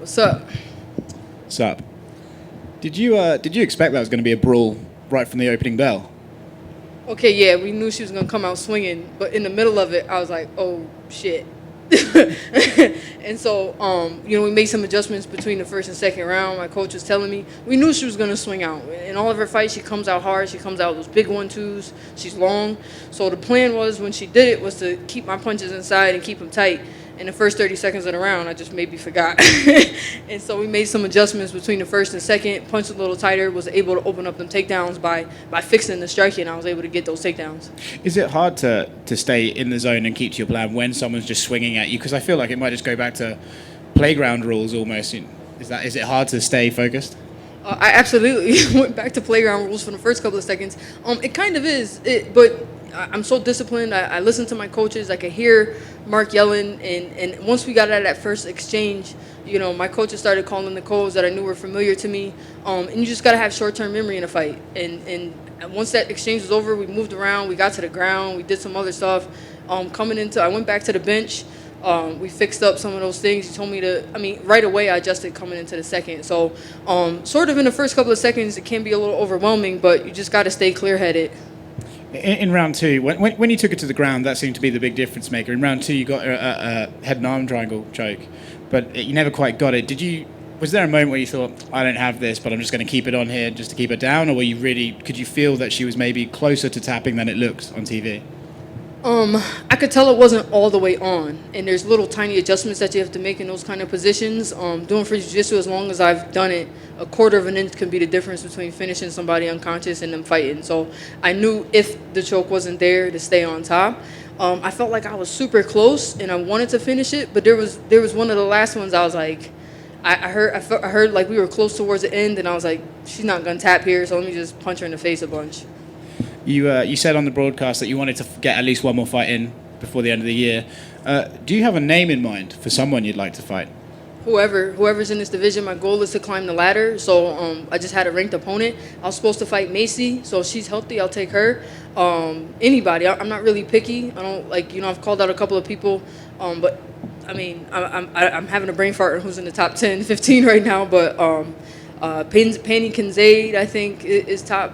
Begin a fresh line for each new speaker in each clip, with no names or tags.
What's up?
What's up? Did you expect that was going to be a brawl right from the opening bell?
Okay, yeah, we knew she was gonna come out swinging, but in the middle of it, I was like, oh shit. And so, we made some adjustments between the first and second round. My coach was telling me we knew she was gonna swing out. In all of her fights, she comes out hard. She comes out with those big 1-2s. She's long. So the plan was when she did it was to keep my punches inside and keep them tight. In the first 30 seconds of the round, I just maybe forgot. And so we made some adjustments between the first and second, punched a little tighter, was able to open up them takedowns by fixing the striking. I was able to get those takedowns.
Is it hard to stay in the zone and keep to your plan when someone's just swinging at you? Because I feel like it might just go back to playground rules almost. Is it hard to stay focused?
I absolutely went back to playground rules for the first couple of seconds. It kind of is, but I'm so disciplined. I listen to my coaches. I could hear Mark yelling, and once we got out of that first exchange, my coaches started calling the codes that I knew were familiar to me. And you just got to have short-term memory in a fight. And once that exchange was over, we moved around. We got to the ground. We did some other stuff. I went back to the bench. We fixed up some of those things. He told me right away I adjusted coming into the second. So sort of in the first couple of seconds, it can be a little overwhelming, but you just got to stay clear-headed.
In round two, when you took it to the ground, that seemed to be the big difference maker. In round two, you got a head and arm triangle choke, but you never quite got it. Was there a moment where you thought, I don't have this, but I'm just going to keep it on here just to keep it down, or could you feel that she was maybe closer to tapping than it looked on TV?
I could tell it wasn't all the way on, and there's little tiny adjustments that you have to make in those kind of positions. Doing free jiu-jitsu, as long as I've done it, a quarter of an inch can be the difference between finishing somebody unconscious and them fighting. So I knew if the choke wasn't there to stay on top. I felt like I was super close, and I wanted to finish it, but there was one of the last ones I was like, I heard like we were close towards the end, and I was like, she's not gonna tap here, so let me just punch her in the face a bunch.
You said on the broadcast that you wanted to get at least one more fight in before the end of the year. Do you have a name in mind for someone you'd like to fight?
Whoever's in this division, my goal is to climb the ladder. So I just had a ranked opponent. I was supposed to fight Macy, so if she's healthy, I'll take her. Anybody. I'm not really picky. I don't I've called out a couple of people, but I'm having a brain fart who's in the top 10, 15 right now. But Penny Kinzaid, I think, is top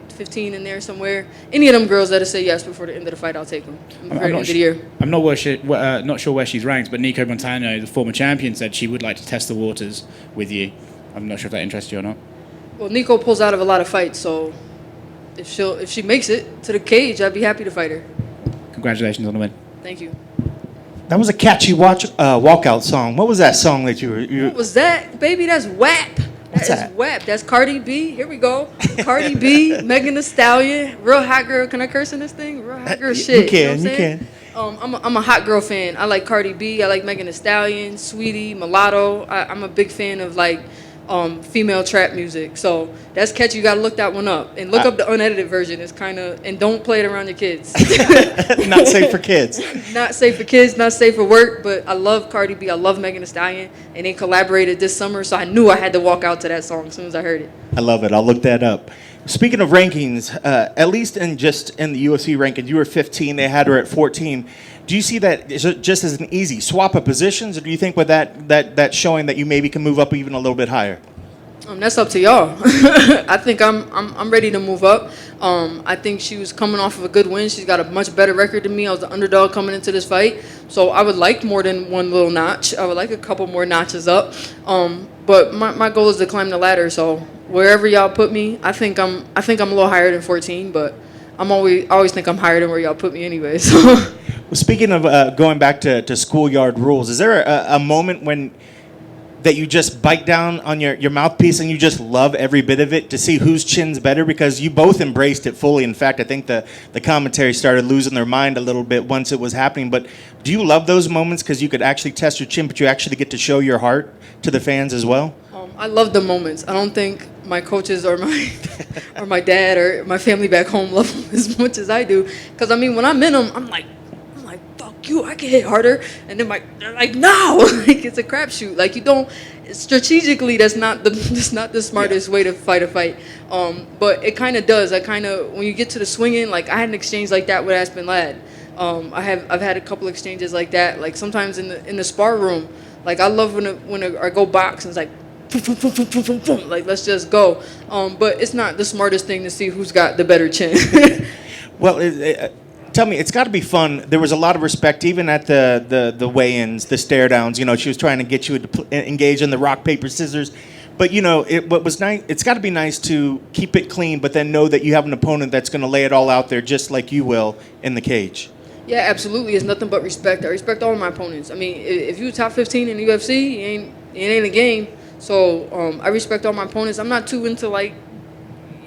15 in there somewhere. Any of them girls that'll say yes before the end of the fight, I'll take them.
I'm not sure where she's ranked, but Nico Montano, the former champion, said she would like to test the waters with you. I'm not sure if that interests you or not.
Well, Nico pulls out of a lot of fights, so if she makes it to the cage, I'd be happy to fight her.
Congratulations on the win.
Thank you.
That was a catchy walkout song. What was that song that you
What was that, baby? That's WAP.
What's that?
That's WAP. That's Cardi B. Here we go. Cardi B, Megan Thee Stallion, real hot girl. Can I curse in this thing? Real hot girl shit.
You can.
You can. I'm a hot girl fan. I like Cardi B. I like Megan Thee Stallion, Sweetie, Mulatto. I'm a big fan of female trap music. So that's catchy. You gotta look that one up and look up the unedited version. It's and don't play it around your kids.
Not safe for kids.
Not safe for kids. Not safe for work. But I love Cardi B. I love Megan Thee Stallion, and they collaborated this summer. So I knew I had to walk out to that song as soon as I heard it.
I love it. I'll look that up. Speaking of rankings, at least in the UFC rankings, you were 15. They had her at 14. Do you see that just as an easy swap of positions, or do you think with that showing that you maybe can move up even a little bit higher?
That's up to y'all. I think I'm ready to move up. I think she was coming off of a good win. She's got a much better record than me. I was the underdog coming into this fight, so I would like more than one little notch. I would like a couple more notches up. But my goal is to climb the ladder. So wherever y'all put me, I think I'm a little higher than 14, but I always think I'm higher than where y'all put me anyway. So.
Well, speaking of going back to schoolyard rules, is there a moment that you just bite down on your mouthpiece and you just love every bit of it to see whose chin's better? Because you both embraced it fully. In fact, I think the commentary started losing their mind a little bit once it was happening. But do you love those moments because you could actually test your chin, but you actually get to show your heart to the fans as well?
I love the moments. I don't think my coaches or my dad or my family back home love them as much as I do. Because when I'm in them, I'm like, fuck you, I can hit harder. And then they're like, no, it's a crapshoot. You don't strategically. That's not the smartest way to fight a fight. But it kind of does. When you get to the swinging, I had an exchange like that with Aspen Ladd. I've had a couple exchanges like that. Sometimes in the spar room. Like I love when I go box and it's like, boom, boom, boom, boom, boom, boom, boom, like let's just go. But it's not the smartest thing to see who's got the better chin.
Well, tell me, it's got to be fun. There was a lot of respect, even at the weigh-ins, the stare downs. You know, she was trying to get you to engage in the rock paper scissors. But you know, what was nice. It's got to be nice to keep it clean, but then know that you have an opponent that's going to lay it all out there, just like you will in the cage.
Yeah, absolutely. It's nothing but respect. I respect all my opponents. I mean, if you top 15 in the UFC, it ain't a game. So I respect all my opponents. I'm not too into like,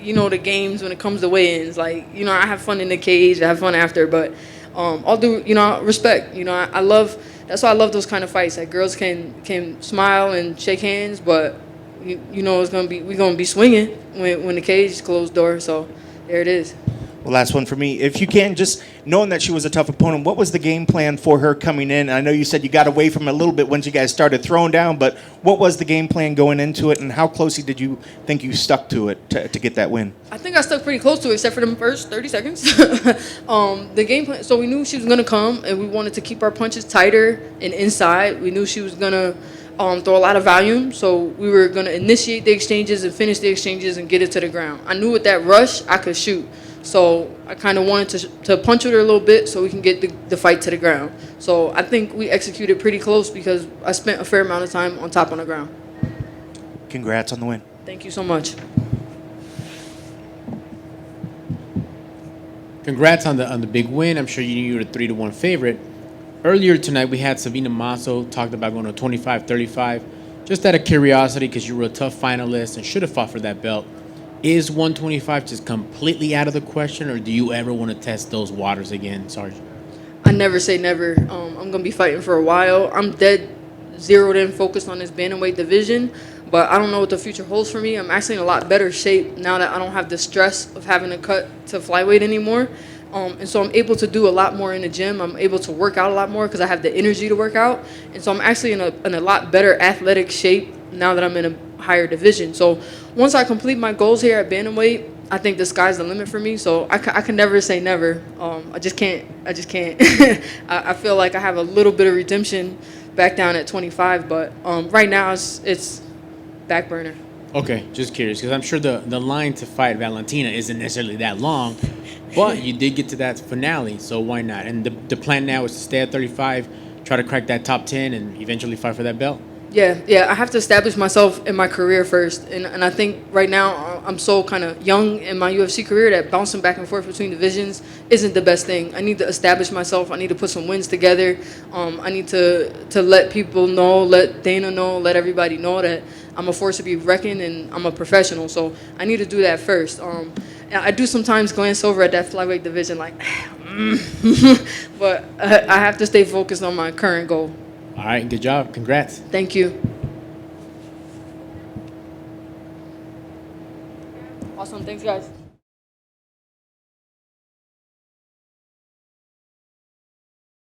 you know, the games when it comes to weigh-ins. Like, you know, I have fun in the cage. I have fun after, but I'll do, you know, respect. You know, I love. That's why I love those kind of fights. Like girls can smile and shake hands, but you know we're gonna be swinging when the cage is closed door. So there it is.
Well, last one for me. If you can, just knowing that she was a tough opponent, what was the game plan for her coming in? I know you said you got away from it a little bit once you guys started throwing down, but what was the game plan going into it, and how closely did you think you stuck to it to get that win?
I think I stuck pretty close to it, except for the first 30 seconds. The game plan, so we knew she was going to come, and we wanted to keep our punches tighter and inside. We knew she was going to throw a lot of volume, so we were going to initiate the exchanges and finish the exchanges and get it to the ground. I knew with that rush, I could shoot. So I kind of wanted to punch with her a little bit so we can get the fight to the ground. So I think we executed pretty close because I spent a fair amount of time on top on the ground.
Congrats on the win.
Thank you so much.
Congrats on the big win. I'm sure you knew you were a 3-1 favorite. Earlier tonight, we had Savina Masso talked about going to 25-35. Just out of curiosity, because you were a tough finalist and should have fought for that belt. Is 125 just completely out of the question, or do you ever want to test those waters again, Sarge?
I never say never. I'm going to be fighting for a while. I'm dead zeroed in, focused on this bantamweight division, but I don't know what the future holds for me. I'm actually in a lot better shape now that I don't have the stress of having to cut to flyweight anymore. And so I'm able to do a lot more in the gym. I'm able to work out a lot more because I have the energy to work out. And so I'm actually in a lot better athletic shape now that I'm in a higher division. So once I complete my goals here at bantamweight, I think the sky's the limit for me. So I can never say never. I just can't. I feel like I have a little bit of redemption back down at 25, but right now it's back burner.
Okay, just curious, because I'm sure the line to fight Valentina isn't necessarily that long, but you did get to that finale, so why not? And the plan now is to stay at 35, try to crack that top 10, and eventually fight for that belt?
Yeah, I have to establish myself in my career first, and I think right now I'm so kind of young in my UFC career that bouncing back and forth between divisions isn't the best thing. I need to establish myself. I need to put some wins together. I need to let people know, let Dana know, let everybody know that I'm a force to be reckoned and I'm a professional. So I need to do that first. I do sometimes glance over at that flyweight division like, but I have to stay focused on my current goal.
All right, good job. Congrats.
Thank you. Awesome. Thanks, guys.